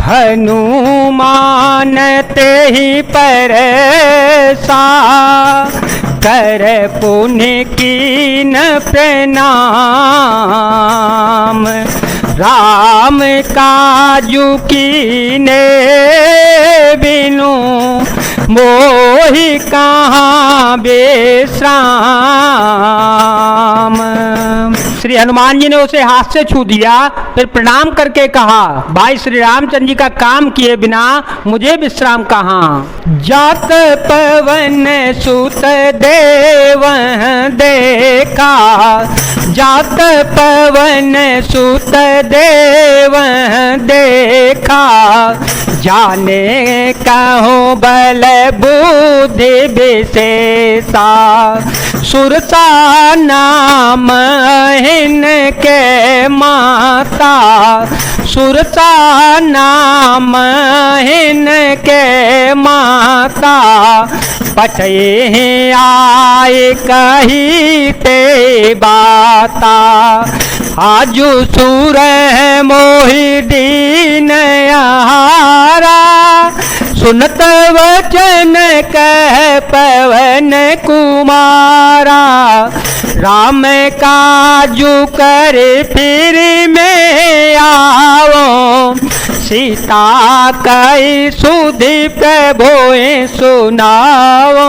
हनुमान ते ही परसा, कर पुण्य कीन प्रणाम। राम काजू कीने बिनु, मोहि कहाँ बेश्राम। श्री हनुमान जी ने उसे हाथ से छू दिया, फिर प्रणाम करके कहा, भाई श्री रामचंद्र जी का काम किए बिना मुझे विश्राम कहाँ। जात पवन सुत देव देखा, जात पवन सुत देव देखा, जाने कहूँ बल बुद्धि विशेषा। सुरसा नाम इनके माता, सुरसा नाम इनके माता। पठे आए कही ते बाता, आजु सुर मोहि दीन आहारा। सुनत वचन कह पवन कुमारा, राम काजू कर फिर में आओ। सीता कई सुधि प्रभुए सुनाओ।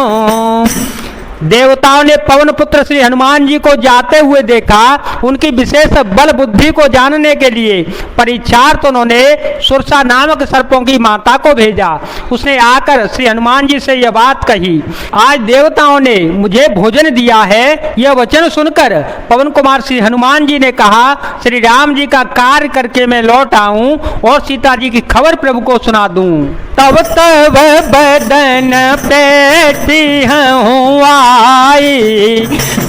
देवताओं ने पवन पुत्र श्री हनुमान जी को जाते हुए देखा। उनकी विशेष बल बुद्धि को जानने के लिए परीक्षार्थ उन्होंने सुरसा नामक सर्पों की माता को भेजा। उसने आकर श्री हनुमान जी से यह बात कही, आज देवताओं ने मुझे भोजन दिया है। यह वचन सुनकर पवन कुमार श्री हनुमान जी ने कहा, श्री राम जी का कार्य करके मैं लौट आऊं और सीता जी की खबर प्रभु को सुना दूं। तब तब बदन पेटी हुआ,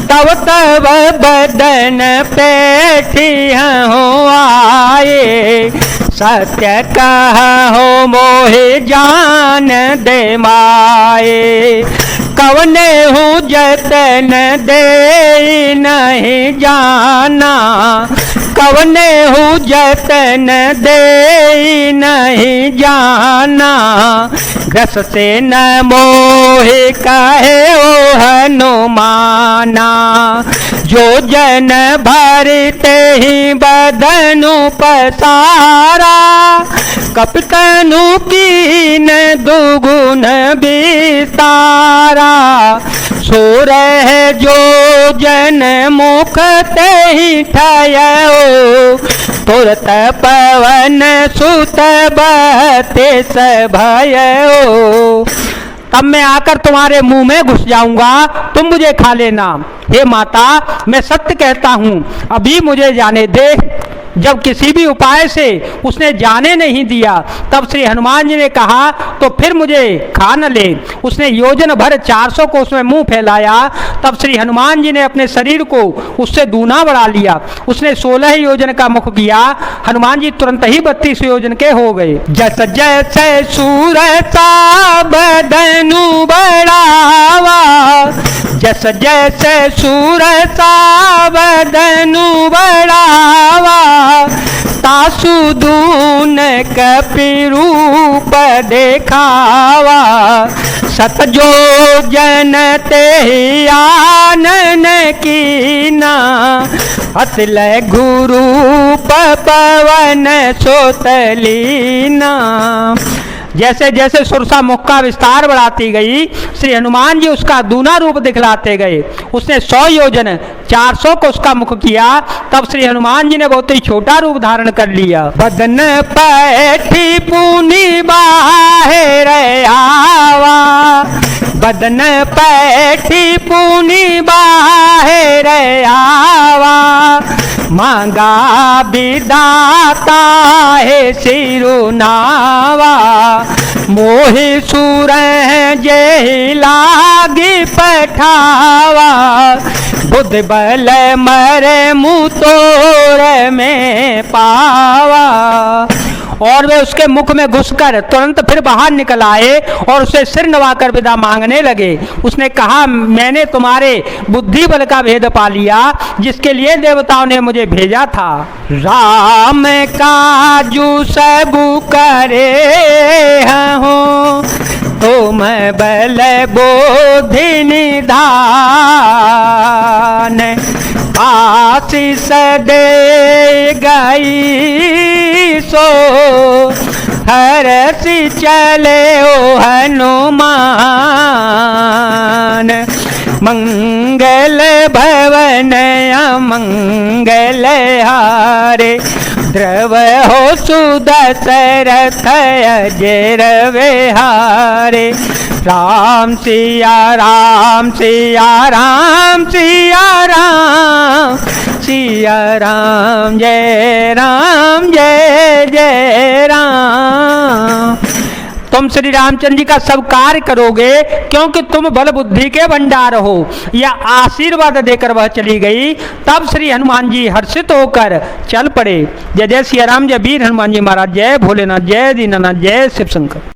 तब तब बदन पेठी आए। सत्य कहो मोहि जान दे माए, कवने हूँ जतन दे नहीं जाना। कवने हूँ जतन दे नहीं जाना, रस से न मोहि कहे ओ हनुमाना। जो जन भरते ही बदनु पसारा, कपितनु कीन दुगुन विस्तारा। सोर जो जन मुख ते ही ठयो, तुरत पवन सुत बते भयो। तब मैं आकर तुम्हारे मुंह में घुस जाऊंगा, तुम मुझे खा लेना। हे माता, मैं सत्य कहता हूँ, अभी मुझे जाने दे। जब किसी भी उपाय से उसने जाने नहीं दिया, तब श्री हनुमान जी ने कहा, तो फिर मुझे खा न ले। उसने योजन भर 400 को उसमें मुंह फैलाया। तब श्री हनुमान जी ने अपने शरीर को उससे दूना बढ़ा लिया। उसने 16 योजन का मुख किया। हनुमान जी तुरंत ही 32 योजन के हो गए। जस जैसे सूरता बदनु बढ़ावा, जस जैसे सूरता बदनु बढ़ावा। तासु दून कपि रूप देखावा, सतजो जन ते आनन कीना। अतल गुरु पवन सोतलीना। जैसे जैसे सुरसा मुख का विस्तार बढ़ाती गई, श्री हनुमान जी उसका दूना रूप दिखलाते गए। उसने 100 योजन 400 को उसका मुख किया। तब श्री हनुमान जी ने बहुत ही छोटा रूप धारण कर लिया। बदन पैठी पुनि बाहर आवा, बदन पैठी पुनि बाहर आवा। मांगा विदाता है सिरुनावा। मोहि सुर जे लागी पठावा। बुद्ध बल मरे मुँह तोर में पावा। और वे उसके मुख में घुसकर तुरंत फिर बाहर निकल आए और उसे सिर नवाकर विदा मांगने लगे। उसने कहा, मैंने तुम्हारे बुद्धि बल का भेद पा लिया जिसके लिए देवताओं ने मुझे भेजा था। राम काजू सबू करे हूँ, तुम बल बोधि निधान, आशीष दे गई सो हरसि चले ओ हनुमान, मंगल भवन अमंगल हारे, द्रव हो सुदशरथ अजर विहारे। राम सिया राम सिया राम सिया राम, सिया राम जय जय राम। तुम श्री रामचंद्र जी का सब कार्य करोगे क्योंकि तुम बल बुद्धि के भंडार हो। यह आशीर्वाद देकर वह चली गई। तब श्री हनुमान जी हर्षित होकर चल पड़े। जय जय सिया राम, जय वीर हनुमान जी महाराज, जय भोलेनाथ, जय दीनानाथ, जय शिव शंकर।